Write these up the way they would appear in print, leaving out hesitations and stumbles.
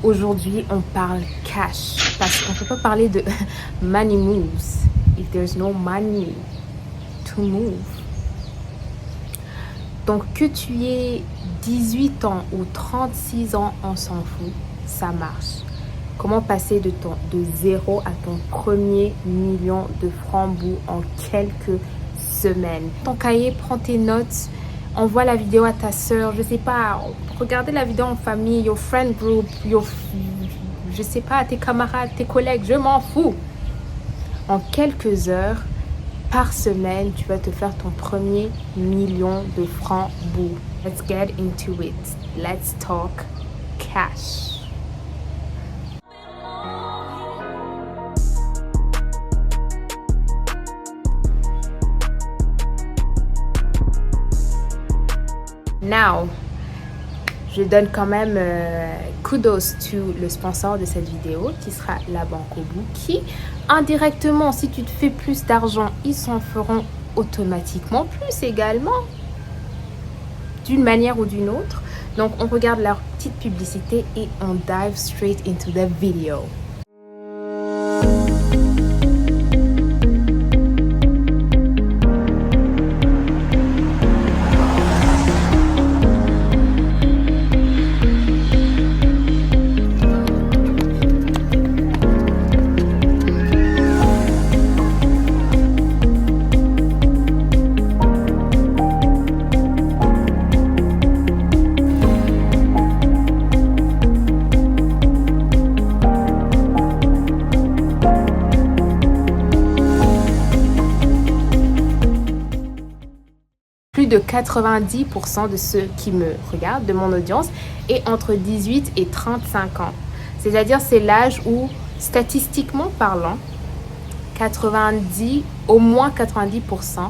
Aujourd'hui, on parle cash parce qu'on ne peut pas parler de money moves if there's no money to move. Donc, que tu aies 18 ans ou 36 ans, on s'en fout, ça marche. Comment passer de zéro à ton premier million de francs bout en quelques semaines. Ton cahier, prends tes notes, envoie la vidéo à ta soeur, je sais pas, regardez la vidéo en famille, your friend group, je sais pas, tes camarades, tes collègues, je m'en fous. En quelques heures par semaine, tu vas te faire ton premier million de francs bout. Let's get into it. Let's talk cash. Now, je donne quand même kudos to le sponsor de cette vidéo qui sera la Banque au bout qui indirectement, si tu te fais plus d'argent, ils s'en feront automatiquement plus également d'une manière ou d'une autre. Donc on regarde leur petite publicité et on dive straight into the video. De 90% de ceux qui me regardent, de mon audience, est entre 18 et 35 ans. C'est-à-dire c'est l'âge où, statistiquement parlant, au moins 90%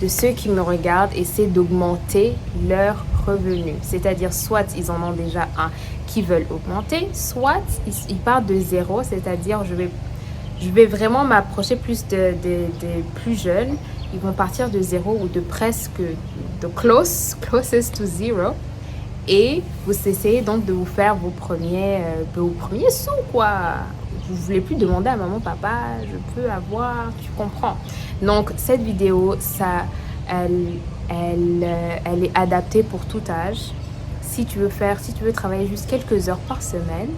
de ceux qui me regardent essaient d'augmenter leurs revenus. C'est-à-dire soit ils en ont déjà un qui veulent augmenter, soit ils partent de zéro, c'est-à-dire je vais vraiment m'approcher plus des plus jeunes. Ils vont partir de zéro ou de presque, closest to zero. Et vous essayez donc de vous faire vos premiers sous, quoi. Vous ne voulez plus demander à maman, papa, je peux avoir, tu comprends. Donc, cette vidéo, elle est adaptée pour tout âge. Si tu veux travailler juste quelques heures par semaine,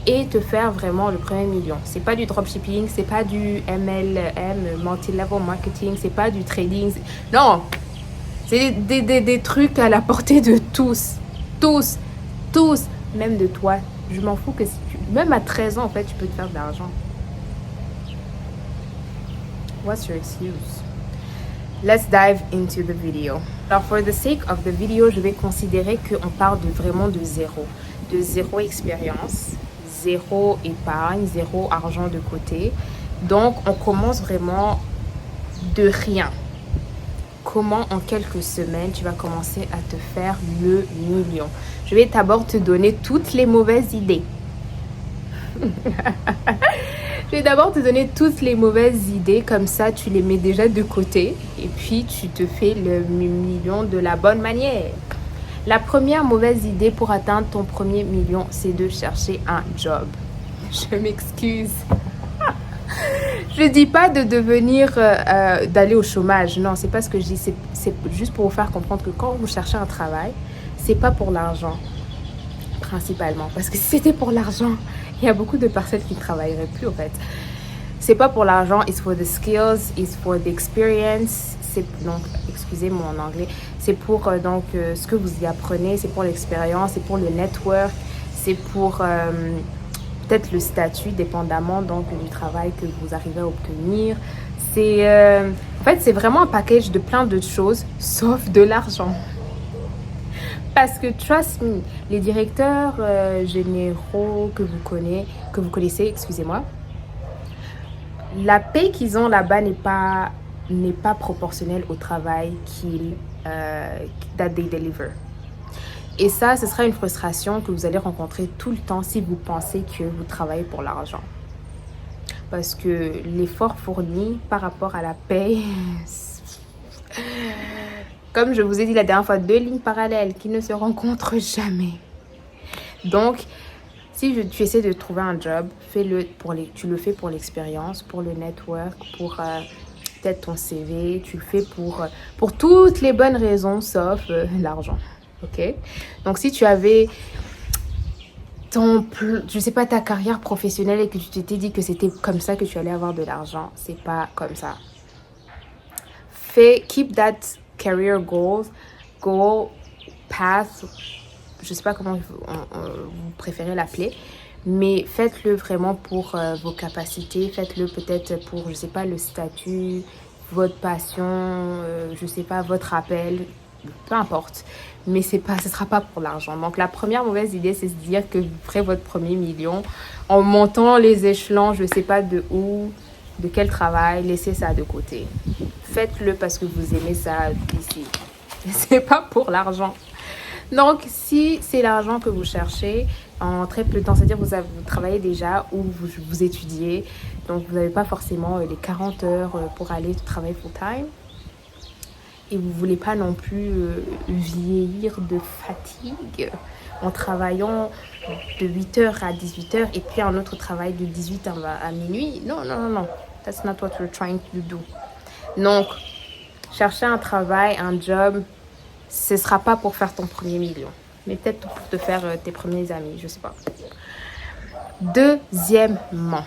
et te faire vraiment le premier million. C'est pas du dropshipping, c'est pas du MLM, multi-level marketing, c'est pas du trading. Non, c'est des trucs à la portée de tous, même de toi. Je m'en fous que même à 13 ans, en fait, tu peux te faire de l'argent. What's your excuse? Let's dive into the video. Alors, for the sake of the video, je vais considérer qu'on part vraiment de zéro expérience. Zéro épargne, zéro argent de côté. Donc, on commence vraiment de rien. Comment, en quelques semaines, tu vas commencer à te faire le million? Je vais d'abord te donner toutes les mauvaises idées. Comme ça, tu les mets déjà de côté. Et puis, tu te fais le million de la bonne manière. La première mauvaise idée pour atteindre ton premier million, c'est de chercher un job. Je m'excuse. Je dis pas de devenir, d'aller au chômage. Non, c'est pas ce que je dis. C'est juste pour vous faire comprendre que quand vous cherchez un travail, c'est pas pour l'argent, principalement. Parce que si c'était pour l'argent, il y a beaucoup de personnes qui ne travailleraient plus, en fait. C'est pas pour l'argent, it's for the skills, it's for the experience. Donc, excusez mon anglais, c'est pour ce que vous y apprenez, c'est pour l'expérience, c'est pour le network, c'est pour peut-être le statut, dépendamment donc du travail que vous arrivez à obtenir. En fait, c'est vraiment un package de plein de choses, sauf de l'argent. Parce que, trust me, les directeurs généraux que vous connaissez, excusez-moi, la paie qu'ils ont là-bas n'est pas proportionnelle au travail that they deliver. Et ça, ce sera une frustration que vous allez rencontrer tout le temps si vous pensez que vous travaillez pour l'argent. Parce que l'effort fourni par rapport à la paie, comme je vous ai dit la dernière fois, 2 lignes parallèles qui ne se rencontrent jamais. Donc, tu essaies de trouver un job, tu le fais pour l'expérience, pour le network, pour peut-être ton CV. Tu le fais pour toutes les bonnes raisons, sauf l'argent. Ok? Donc, si tu avais je sais pas, ta carrière professionnelle et que tu t'étais dit que c'était comme ça que tu allais avoir de l'argent, c'est pas comme ça. Keep that career goal, path, je sais pas comment vous préférez l'appeler, mais faites-le vraiment pour vos capacités, faites-le peut-être pour, je sais pas, le statut, votre passion, je sais pas, votre appel, peu importe. Mais ce sera pas pour l'argent. Donc la première mauvaise idée, c'est se dire que vous ferez votre premier million en montant les échelons, je sais pas de où, de quel travail, laissez ça de côté. Faites-le parce que vous aimez ça ici. C'est pas pour l'argent. Donc, si c'est l'argent que vous cherchez en très peu de temps, c'est-à-dire que vous travaillez déjà ou vous étudiez, donc vous n'avez pas forcément les 40 heures pour aller travailler full-time, et vous ne voulez pas non plus vieillir de fatigue en travaillant de 8h à 18h et puis un autre travail de 18h à minuit. Non, non, non, non. That's not what we're trying to do. Donc, chercher un travail, un job, ce ne sera pas pour faire ton premier million, mais peut-être pour te faire tes premiers amis, je ne sais pas. Deuxièmement,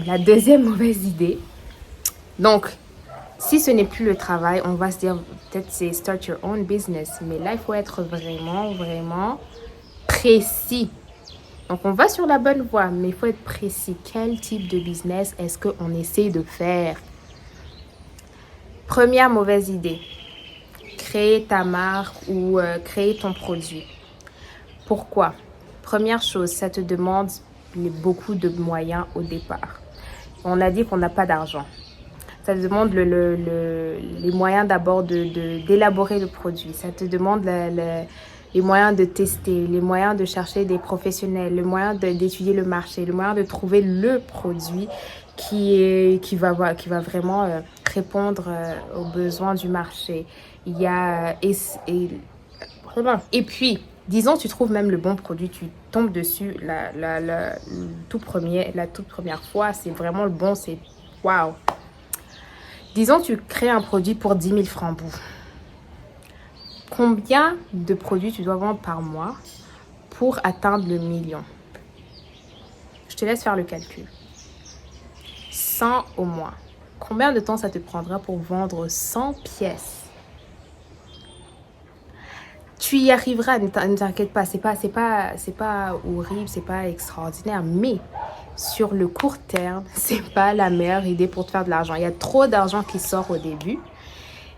la deuxième mauvaise idée. Donc, si ce n'est plus le travail, on va se dire peut-être c'est start your own business. Mais là, il faut être vraiment, vraiment précis. Donc, on va sur la bonne voie, mais il faut être précis. Quel type de business est-ce qu'on essaie de faire? Première mauvaise idée. Créer ta marque ou créer ton produit. Pourquoi? Première chose, ça te demande beaucoup de moyens au départ. On a dit qu'on n'a pas d'argent. Ça te demande les moyens d'abord d'élaborer le produit. Ça te demande les moyens de tester, les moyens de chercher des professionnels, les moyens d'étudier le marché, le moyen de trouver le produit qui va vraiment répondre aux besoins du marché. Il y a... Et puis, disons, tu trouves même le bon produit, tu tombes dessus la toute première fois, c'est vraiment le bon, c'est waouh. Disons, tu crées un produit pour 10 000 francs. Combien de produits tu dois vendre par mois pour atteindre le million? Je te laisse faire le calcul. 100 au mois. Combien de temps ça te prendra pour vendre 100 pièces? Tu y arriveras, ne t'inquiète pas, c'est pas horrible, c'est pas extraordinaire, mais sur le court terme, c'est pas la meilleure idée pour te faire de l'argent. Il y a trop d'argent qui sort au début.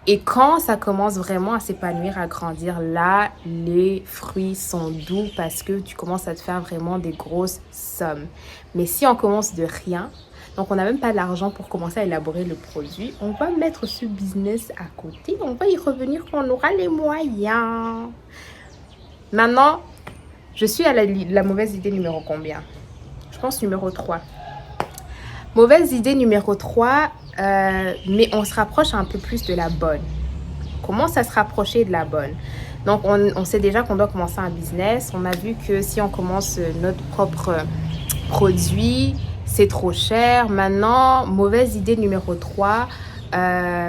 Et quand ça commence vraiment à s'épanouir, à grandir, là, les fruits sont doux parce que tu commences à te faire vraiment des grosses sommes. Mais si on commence de rien, donc on n'a même pas l'argent pour commencer à élaborer le produit, on va mettre ce business à côté, on va y revenir quand on aura les moyens. Maintenant, je suis à la mauvaise idée numéro combien? Je pense numéro 3. Mauvaise idée numéro 3, mais on se rapproche un peu plus de la bonne. Comment ça se rapprocher de la bonne? Donc, on sait déjà qu'on doit commencer un business. On a vu que si on commence notre propre produit, c'est trop cher. Maintenant, mauvaise idée numéro 3,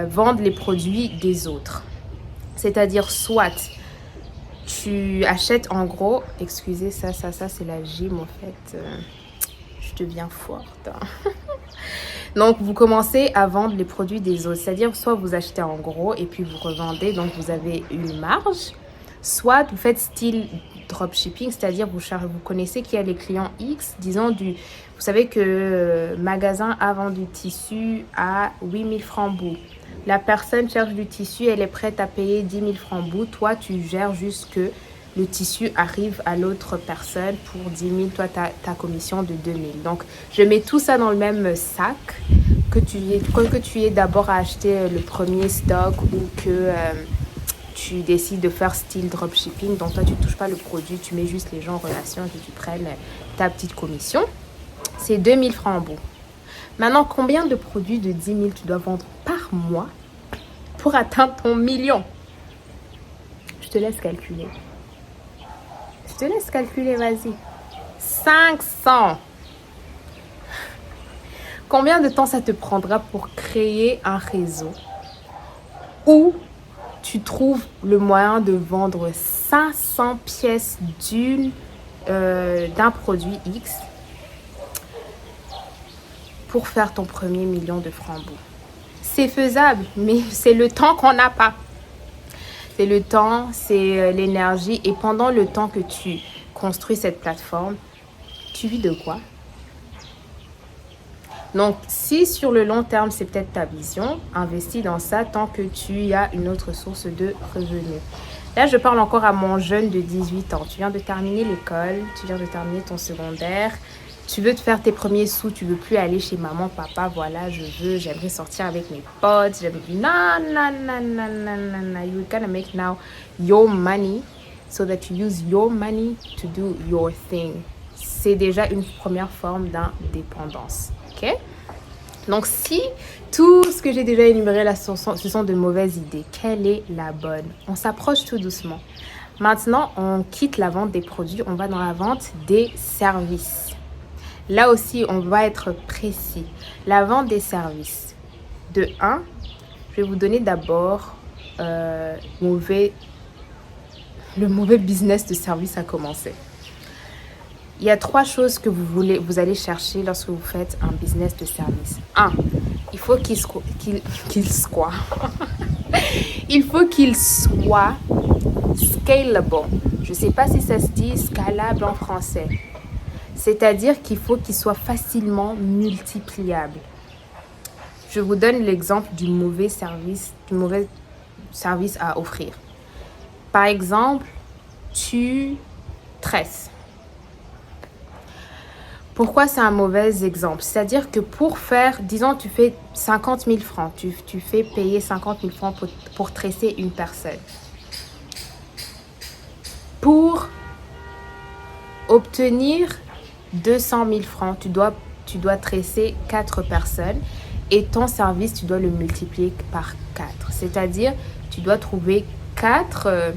vendre les produits des autres. C'est-à-dire, soit tu achètes en gros, excusez, ça c'est la gym en fait. Je deviens forte. Donc, vous commencez à vendre les produits des autres. C'est-à-dire, soit vous achetez en gros et puis vous revendez, donc vous avez une marge. Soit vous faites style dropshipping, c'est-à-dire vous connaissez qu'il y a les clients X, disons vous savez que magasin a vendu du tissu à 8 000 francs bout. La personne cherche du tissu, elle est prête à payer 10 000 francs bout. Toi, tu gères juste que le tissu arrive à l'autre personne pour 10 000. Toi, ta commission de 2 000. Donc, je mets tout ça dans le même sac. Que tu aies d'abord à acheter le premier stock ou que tu décides de faire style dropshipping. Donc, toi, tu ne touches pas le produit. Tu mets juste les gens en relation et que tu prennes ta petite commission. C'est 2 000 francs en bout. Maintenant, combien de produits de 10 000 tu dois vendre par mois pour atteindre ton million? Je te laisse calculer. Vas-y. 500. Combien de temps ça te prendra pour créer un réseau où tu trouves le moyen de vendre 500 pièces d'un produit X pour faire ton premier million de francs bouts? C'est faisable, mais c'est le temps qu'on n'a pas. C'est le temps, c'est l'énergie. Et pendant le temps que tu construis cette plateforme, tu vis de quoi? Donc, si sur le long terme, c'est peut-être ta vision, investis dans ça tant que tu as une autre source de revenus. Là, je parle encore à mon jeune de 18 ans. Tu viens de terminer l'école, tu viens de terminer ton secondaire. Tu veux te faire tes premiers sous, tu veux plus aller chez maman, papa, voilà, j'aimerais sortir avec mes potes. Non. You're gonna make now your money so that you use your money to do your thing. C'est déjà une première forme d'indépendance. Ok? Donc, si tout ce que j'ai déjà énuméré là, ce sont de mauvaises idées, quelle est la bonne? On s'approche tout doucement. Maintenant, on quitte la vente des produits, on va dans la vente des services. Là aussi, on va être précis. La vente des services. De 1, je vais vous donner d'abord le mauvais business de service à commencer. Il y a 3 choses que vous allez chercher lorsque vous faites un business de service. 1, il faut qu'il soit scalable. Je ne sais pas si ça se dit scalable en français. C'est-à-dire qu'il faut qu'il soit facilement multipliable. Je vous donne l'exemple du mauvais service à offrir. Par exemple, tu tresses. Pourquoi c'est un mauvais exemple? C'est-à-dire que pour faire, disons, tu fais 50 000 francs, tu fais payer 50 000 francs pour tresser une personne. Pour obtenir 200 000 francs, tu dois tresser 4 personnes et ton service, tu dois le multiplier par 4. C'est-à-dire, tu dois trouver 4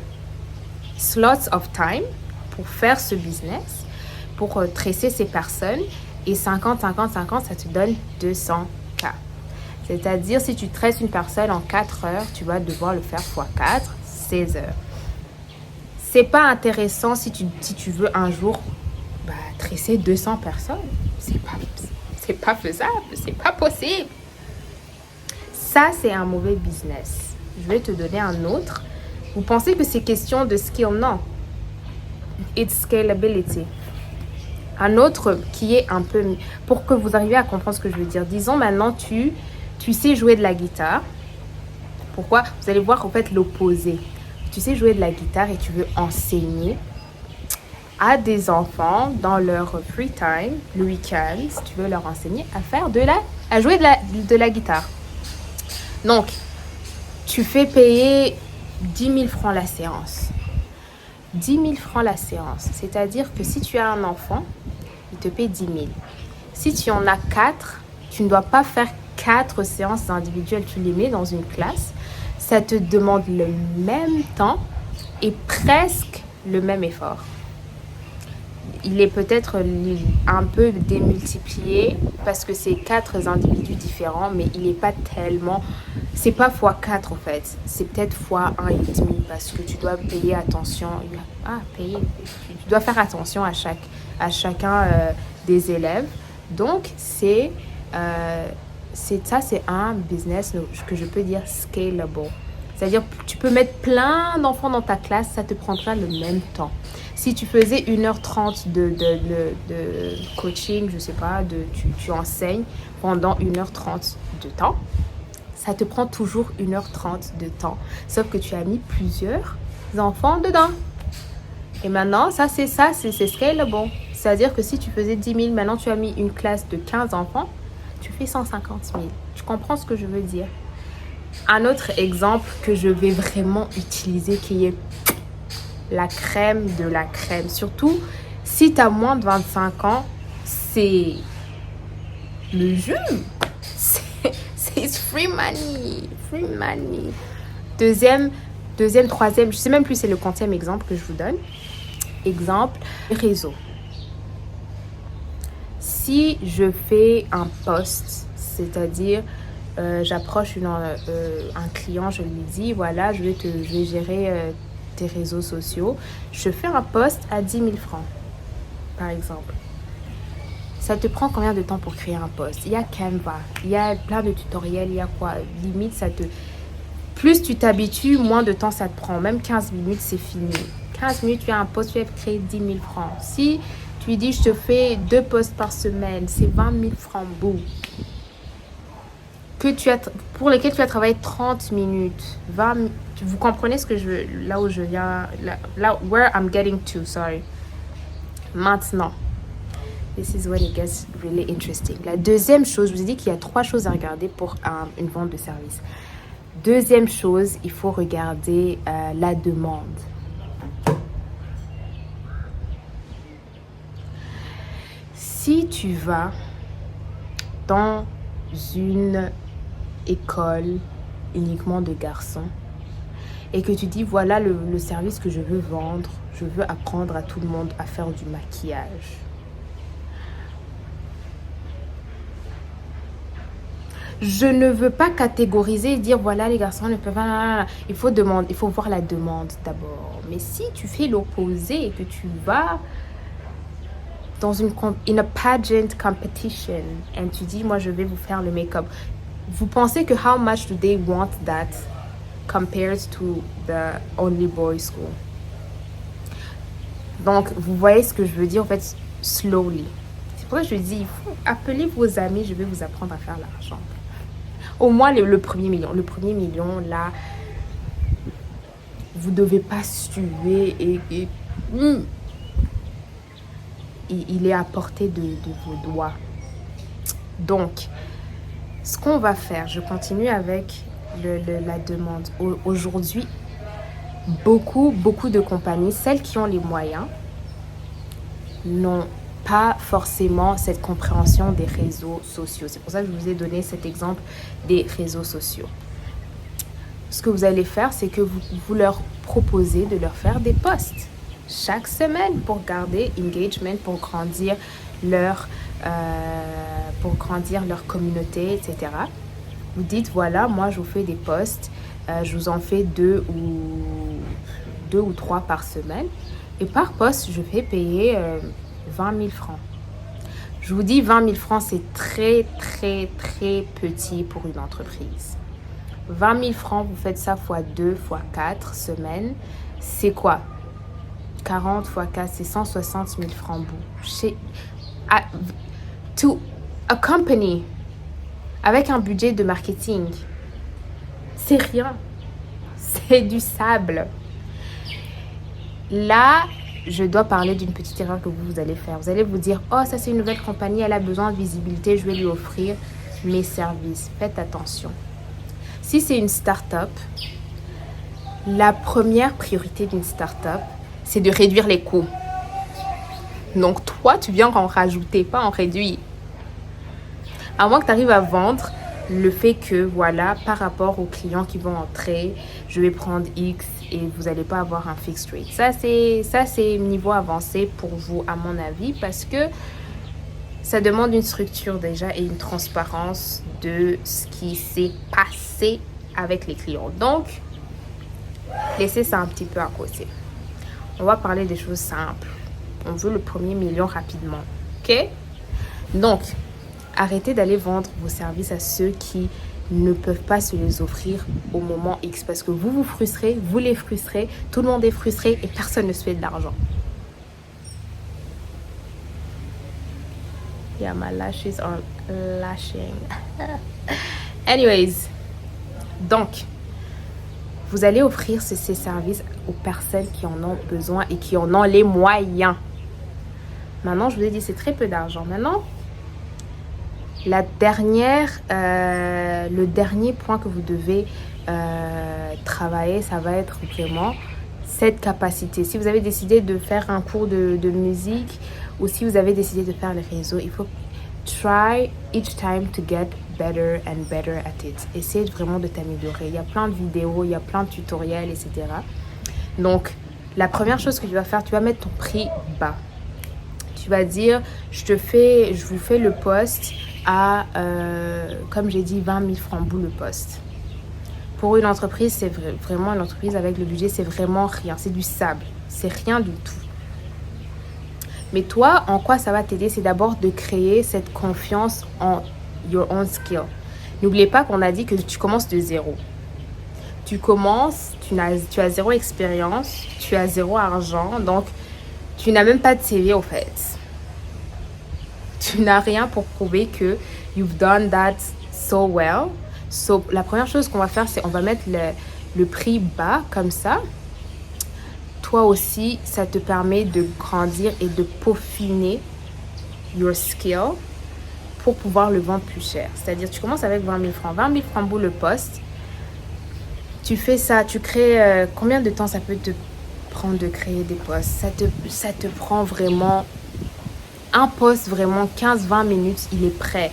slots of time pour faire ce business, pour tresser ces personnes, et 50, ça te donne 200K. C'est-à-dire, si tu tresses une personne en 4 heures, tu vas devoir le faire x 4, 16 heures. C'est pas intéressant si tu veux un jour tresser 200 personnes. C'est pas faisable, c'est pas possible. Ça, c'est un mauvais business. Je vais te donner un autre. Vous pensez que c'est question de skill? Non. It's scalability. Un autre qui est un peu... Pour que vous arriviez à comprendre ce que je veux dire. Disons maintenant, tu sais jouer de la guitare. Pourquoi? Vous allez voir en fait l'opposé. Tu sais jouer de la guitare et tu veux enseigner à des enfants dans leur free time, le week-end, si tu veux leur enseigner à jouer de la guitare. Donc, tu fais payer 10 000 francs la séance. 10 000 francs la séance. C'est-à-dire que si tu as un enfant, il te paye 10 000. Si tu en as 4, tu ne dois pas faire 4 séances individuelles. Tu les mets dans une classe. Ça te demande le même temps et presque le même effort. Il est peut-être un peu démultiplié parce que c'est 4 individus différents, mais il n'est pas tellement... C'est pas x4 en fait, c'est peut-être x1,5 parce que tu dois payer attention. Tu dois faire attention à chacun des élèves. Donc, c'est un business que je peux dire scalable. C'est-à-dire, tu peux mettre plein d'enfants dans ta classe, ça te prendra le même temps. Si tu faisais 1h30 de coaching, je sais pas, tu enseignes pendant 1h30 de temps, ça te prend toujours 1h30 de temps. Sauf que tu as mis plusieurs enfants dedans. Et maintenant, c'est scalable. C'est-à-dire que si tu faisais 10 000, maintenant tu as mis une classe de 15 enfants, tu fais 150 000. Tu comprends ce que je veux dire? Un autre exemple que je vais vraiment utiliser qui est la crème de la crème. Surtout, si tu as moins de 25 ans, c'est le jeu. C'est free money. Free money. Deuxième, troisième, je sais même plus c'est le quantième exemple que je vous donne. Exemple, réseau. si je fais un post, c'est-à-dire j'approche un client, je lui dis, voilà, je vais gérer tes réseaux sociaux. Je fais un post à 10 000 francs, par exemple. Ça te prend combien de temps pour créer un post? Il y a Canva, il y a plein de tutoriels, il y a quoi? Limite, plus tu t'habitues, moins de temps ça te prend. Même 15 minutes, c'est fini. 15 minutes, tu as un post, tu vas créer 10 000 francs. Si tu lui dis, je te fais 2 posts par semaine, c'est 20 000 francs, boum. Pour lesquels tu as travaillé 30 minutes. Vous comprenez ce que je veux, là où je viens, where I'm getting to, sorry. Maintenant, this is when it gets really interesting. La deuxième chose, je vous ai dit qu'il y a 3 choses à regarder pour une vente de service. Deuxième chose, il faut regarder la demande. Si tu vas dans une école uniquement de garçons et que tu dis voilà le service que je veux vendre, je veux apprendre à tout le monde à faire du maquillage. Je ne veux pas catégoriser et dire voilà les garçons ne peuvent pas. Il faut voir la demande d'abord. Mais si tu fais l'opposé et que tu vas dans in a pageant competition et tu dis moi je vais vous faire le make-up, vous pensez que how much do they want that compared to the only boys school? Donc vous voyez ce que je veux dire en fait, slowly. C'est pour ça que je dis il faut appeler vos amis, je vais vous apprendre à faire l'argent. Au moins le premier million. Le premier million, là, vous ne devez pas suer il est à portée de vos doigts. Donc, ce qu'on va faire, je continue avec la demande. Aujourd'hui, beaucoup de compagnies, celles qui ont les moyens, n'ont pas forcément cette compréhension des réseaux sociaux. C'est pour ça que je vous ai donné cet exemple des réseaux sociaux. Ce que vous allez faire, c'est que vous leur proposez de leur faire des posts chaque semaine pour garder engagement, pour grandir leur communauté, etc. Vous dites, voilà, moi je vous fais des posts, je vous en fais 2 ou 3 par semaine. Et par poste, je vais payer 20 000 francs. Je vous dis 20 000 francs, c'est très petit pour une entreprise. 20 000 francs, vous faites ça fois 2, fois 4 semaines. C'est quoi? 40 fois 4, c'est 160 000 francs. To a company, avec un budget de marketing, c'est rien. C'est du sable. Là, je dois parler d'une petite erreur que vous allez faire. Vous allez vous dire, oh, ça c'est une nouvelle compagnie, elle a besoin de visibilité, je vais lui offrir mes services. Faites attention. Si c'est une start-up, la première priorité d'une start-up, c'est de réduire les coûts. Donc toi, tu viens en rajouter, pas en réduire. À moins que tu arrives à vendre le fait que, voilà, par rapport aux clients qui vont entrer, je vais prendre X et vous n'allez pas avoir un fixed rate. Ça, c'est niveau avancé pour vous, à mon avis, parce que ça demande une structure déjà et une transparence de ce qui s'est passé avec les clients. Donc, laissez ça un petit peu à côté. On va parler des choses simples. On veut le premier million rapidement. OK? Donc, arrêtez d'aller vendre vos services à ceux qui ne peuvent pas se les offrir au moment X. Parce que vous frustrez, vous les frustrez, tout le monde est frustré et personne ne se fait de l'argent. Yeah, my lashes are lashing. Anyways, donc, vous allez offrir ces services aux personnes qui en ont besoin et qui en ont les moyens. Maintenant, je vous ai dit, c'est très peu d'argent. Maintenant, le dernier point que vous devez travailler, ça va être vraiment cette capacité. Si vous avez décidé de faire un cours de musique ou si vous avez décidé de faire les réseaux, il faut try each time to get better and better at it. Essayez vraiment de t'améliorer. Il y a plein de vidéos, il y a plein de tutoriels, etc. Donc, la première chose que tu vas faire, tu vas mettre ton prix bas. Tu Tu vas dire, je vous fais le post à, comme j'ai dit, 20 000 francs bout le post. Pour une entreprise, c'est vraiment une entreprise avec le budget, c'est vraiment rien. C'est du sable. C'est rien du tout. Mais toi, en quoi ça va t'aider? C'est d'abord de créer cette confiance en your own skill. N'oubliez pas qu'on a dit que tu commences de zéro. Tu commences, tu as zéro expérience, tu as zéro argent, donc tu n'as même pas de CV au fait. Tu n'as rien pour prouver que you've done that so well. So, la première chose qu'on va faire, c'est on va mettre le prix bas comme ça. Toi aussi, ça te permet de grandir et de peaufiner your skill pour pouvoir le vendre plus cher. C'est-à-dire, tu commences avec 20 000 francs. 20 000 francs bout le poste. Tu fais ça, tu crées... combien de temps ça peut te prendre de créer des posts? Ça te prend vraiment... Un post, vraiment 15-20 minutes, il est prêt.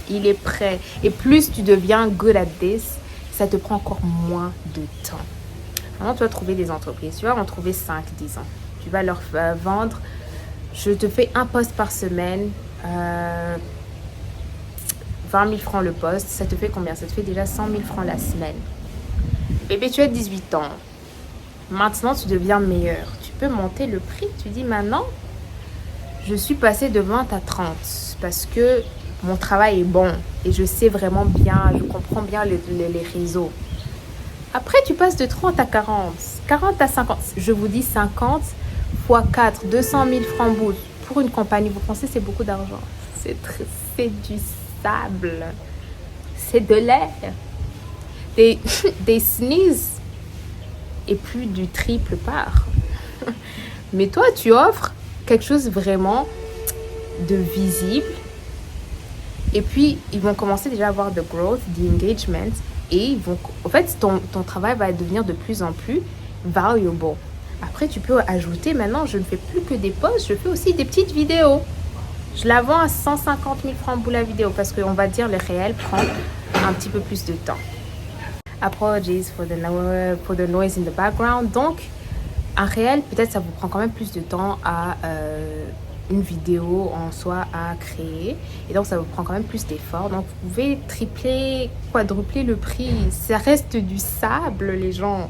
Il est prêt. Et plus tu deviens good at this, ça te prend encore moins de temps. Maintenant, tu vas trouver des entreprises. Tu vas en trouver 5, 10 ans. Tu vas leur vendre. Je te fais un post par semaine. 20 000 francs le post. Ça te fait combien? Ça te fait déjà 100 000 francs la semaine. Bébé, tu as 18 ans. Maintenant, tu deviens meilleur. Tu peux monter le prix. Tu dis maintenant, je suis passée de 20 à 30 parce que mon travail est bon et je sais vraiment bien, je comprends bien les réseaux. Après, tu passes de 30 à 40, 40 à 50. Je vous dis 50 fois 4, 200 000 francs bout pour une compagnie. Vous pensez que c'est beaucoup d'argent? C'est du sable. C'est de l'air. Des sneezes et plus du triple part. Mais toi, tu offres quelque chose vraiment de visible. Et puis, ils vont commencer déjà à avoir de growth, d'engagement. Et ils vont, en fait, ton travail va devenir de plus en plus valuable. Après, tu peux ajouter, maintenant, je ne fais plus que des posts, je fais aussi des petites vidéos. Je la vends à 150 000 francs pour la vidéo parce qu'on va dire le réel prend un petit peu plus de temps. Apologies for the noise in the background. Donc, en réel, peut-être ça vous prend quand même plus de temps à une vidéo en soi à créer. Et donc, ça vous prend quand même plus d'efforts. Donc, vous pouvez tripler, quadrupler le prix. Ça reste du sable, les gens.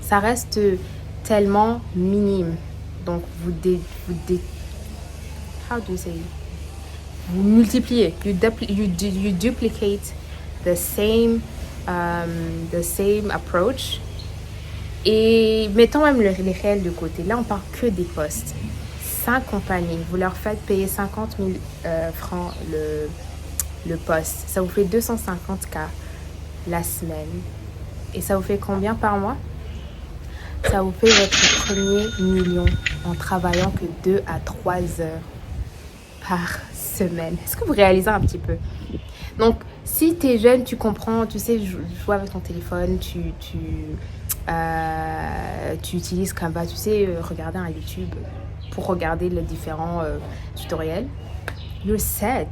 Ça reste tellement minime. Donc, vous how do you say? Vous multipliez. You duplicate the same approach. Et mettons même les réels de côté. Là, on parle que des postes. 5 compagnies, vous leur faites payer 50 000 francs le poste. Ça vous fait 250 000 la semaine. Et ça vous fait combien par mois? Ça vous fait votre premier million en travaillant que 2 à 3 heures par semaine. Est-ce que vous réalisez un petit peu? Donc, si tu es jeune, tu comprends, tu sais jouer avec ton téléphone, tu utilises Canva, tu sais regarder un YouTube pour regarder les différents tutoriels. You're set.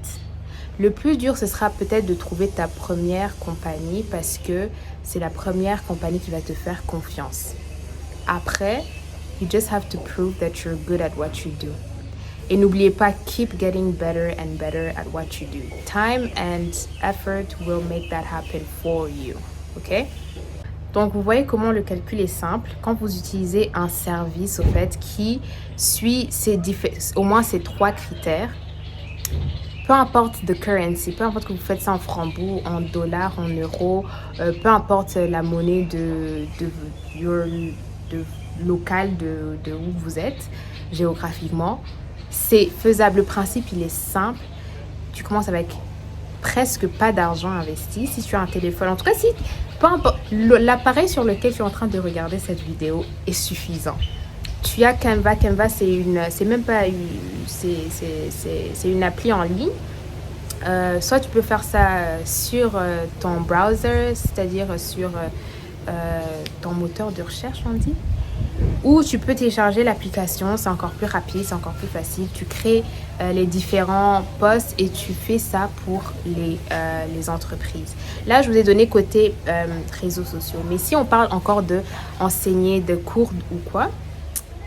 Le plus dur, ce sera peut-être de trouver ta première compagnie parce que c'est la première compagnie qui va te faire confiance. Après, you just have to prove that you're good at what you do. Et n'oubliez pas, keep getting better and better at what you do. Time and effort will make that happen for you. OK? Donc, vous voyez comment le calcul est simple. Quand vous utilisez un service, au fait, qui suit au moins ces 3 critères, peu importe the currency, peu importe que vous faites ça en francs bout, en dollars, en euros, peu importe la monnaie locale de où vous êtes géographiquement, c'est faisable. Le principe, il est simple. Tu commences avec presque pas d'argent investi. Si tu as un téléphone, en tout cas, si peu importe, l'appareil sur lequel tu es en train de regarder cette vidéo est suffisant. Tu as Canva. Canva, c'est même pas c'est une appli en ligne. Soit tu peux faire ça sur ton browser, c'est-à-dire sur ton moteur de recherche, on dit. Ou tu peux télécharger l'application, c'est encore plus rapide, c'est encore plus facile. Tu crées les différents posts et tu fais ça pour les entreprises. Là, je vous ai donné côté réseaux sociaux. Mais si on parle encore d'enseigner, de cours ou quoi,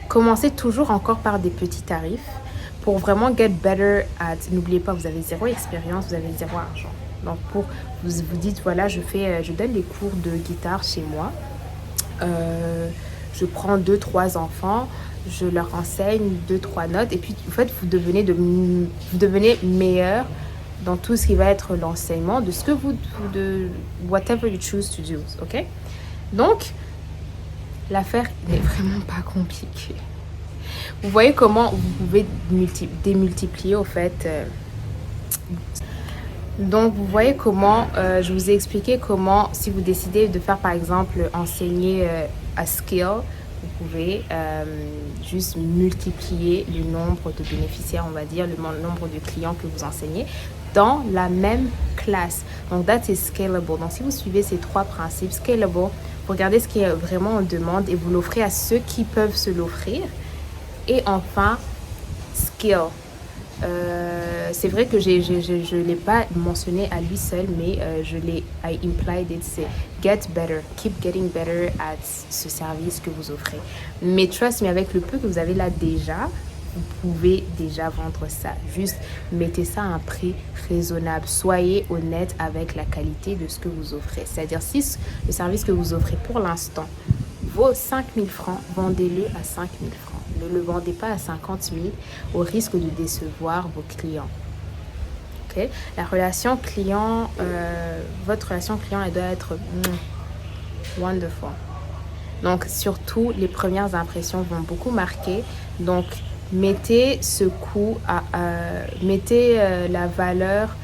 commencez toujours encore par des petits tarifs. pour vraiment get better at, n'oubliez pas, vous avez zéro expérience, vous avez zéro argent. Donc pour vous dites voilà, je donne des cours de guitare chez moi. Je prends 2-3 enfants, je leur enseigne 2-3 notes et puis en fait vous devenez meilleur dans tout ce qui va être l'enseignement de ce que de whatever you choose to do, ok? Donc l'affaire n'est vraiment pas compliquée. Vous voyez comment vous pouvez démultiplier au fait. Donc vous voyez comment je vous ai expliqué comment, si vous décidez de faire par exemple enseigner un skill, vous pouvez juste multiplier le nombre de bénéficiaires, on va dire, le nombre de clients que vous enseignez dans la même classe. Donc that is scalable. Donc si vous suivez ces 3 principes, scalable, vous regardez ce qui est vraiment en demande et vous l'offrez à ceux qui peuvent se l'offrir. Et enfin, skill. C'est vrai que je ne l'ai pas mentionné à lui seul, mais I implied it, c'est get better, keep getting better at ce service que vous offrez. Mais trust me, avec le peu que vous avez là déjà, vous pouvez déjà vendre ça. Juste mettez ça à un prix raisonnable. Soyez honnête avec la qualité de ce que vous offrez. C'est-à-dire si le service que vous offrez pour l'instant vaut 5 000 francs, vendez-le à 5 000 francs. Ne le vendez pas à 50 000 au risque de décevoir vos clients. Okay? La relation client, votre relation client, elle doit être wonderful. Donc, surtout, les premières impressions vont beaucoup marquer. Donc, mettez ce coût mettez la valeur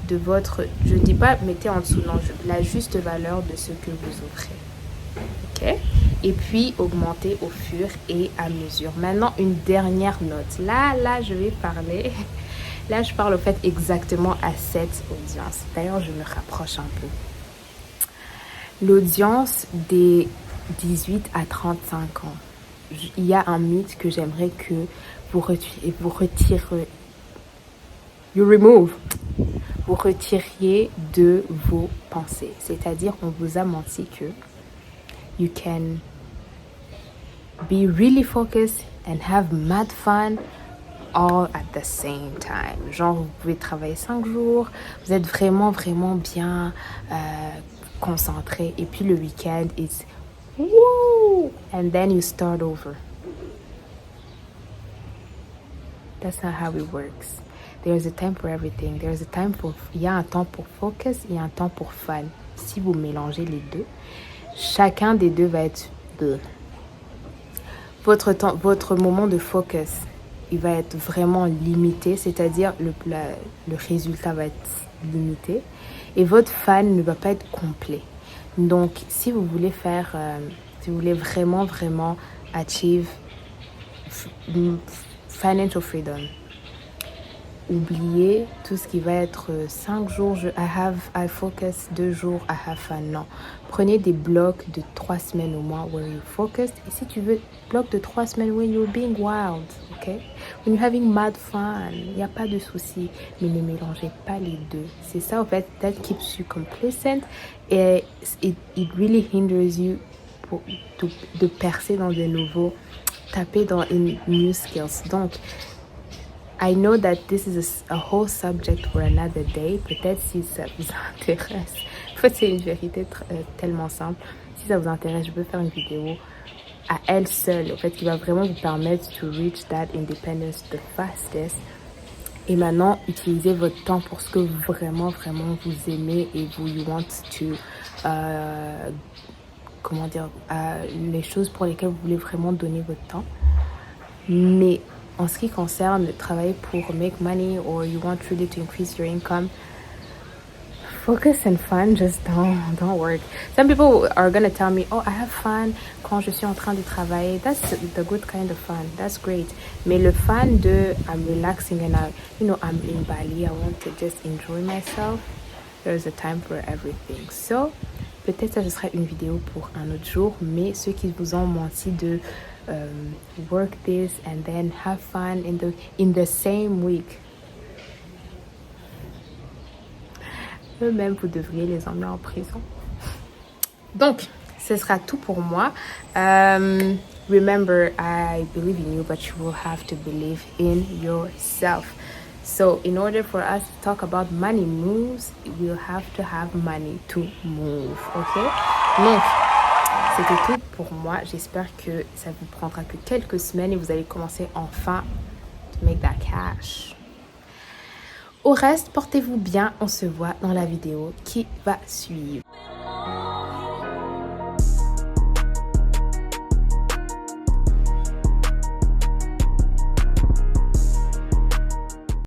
de votre... Je ne dis pas mettez en dessous, non, la juste valeur de ce que vous offrez. Ok? Et puis augmenter au fur et à mesure. Maintenant, une dernière note. Là, je vais parler. Là, je parle au fait exactement à cette audience. D'ailleurs, je me rapproche un peu. L'audience des 18 à 35 ans. Il y a un mythe que j'aimerais que vous retiriez de vos pensées. C'est-à-dire, on vous a menti que you can be really focused and have mad fun all at the same time. Genre, vous pouvez travailler 5 jours, vous êtes vraiment, vraiment bien concentré. Et puis le week-end, it's woo! And then you start over. That's not how it works. There's a time for everything. There's a time for... Il y a un temps pour focus, il y a un temps pour fun. Si vous mélangez les deux, chacun des deux va être... Votre moment de focus, il va être vraiment limité, c'est-à-dire le résultat va être limité et votre fan ne va pas être complet. Donc, si vous voulez si vous voulez vraiment, vraiment achieve financial freedom, oubliez tout ce qui va être 5 jours, I focus, 2 jours, I have fun. Non. Prenez des blocs de 3 semaines au moins where you focused. Et si tu veux, bloc de 3 semaines when you're being wild, ok? When you're having mad fun, il n'y a pas de souci. Mais ne mélangez pas les deux. C'est ça, en fait, that keeps you complacent. Et it really hinders you de percer dans de nouveaux, taper dans une new skills. Donc, I know that this is a whole subject for another day. Peut-être si ça vous intéresse. En fait, c'est une vérité tellement simple. Si ça vous intéresse, je peux faire une vidéo à elle seule, en fait, qui va vraiment vous permettre to reach that independence the fastest. Et maintenant, utilisez votre temps pour ce que vraiment, vraiment vous aimez et you want to... les choses pour lesquelles vous voulez vraiment donner votre temps. Mais en ce qui concerne travailler pour make money or you want really to increase your income, focus and fun just don't work. Some people are gonna tell me, oh, I have fun quand je suis en train de travailler. That's the good kind of fun. That's great. Mais le fun de I'm relaxing and I'm in Bali. I want to just enjoy myself. There's a time for everything. So, peut-être ça ce sera une vidéo pour un autre jour. Mais ceux qui vous ont menti de work this and then have fun in the same week. Eux-mêmes, vous devriez les emmener en prison. Donc, ce sera tout pour moi. Remember, I believe in you, but you will have to believe in yourself. So in order for us to talk about money moves, we'll have to have money to move, ok? Donc, c'était tout pour moi. J'espère que ça vous prendra que quelques semaines et vous allez commencer enfin to make that cash. Au reste, portez-vous bien. On se voit dans la vidéo qui va suivre.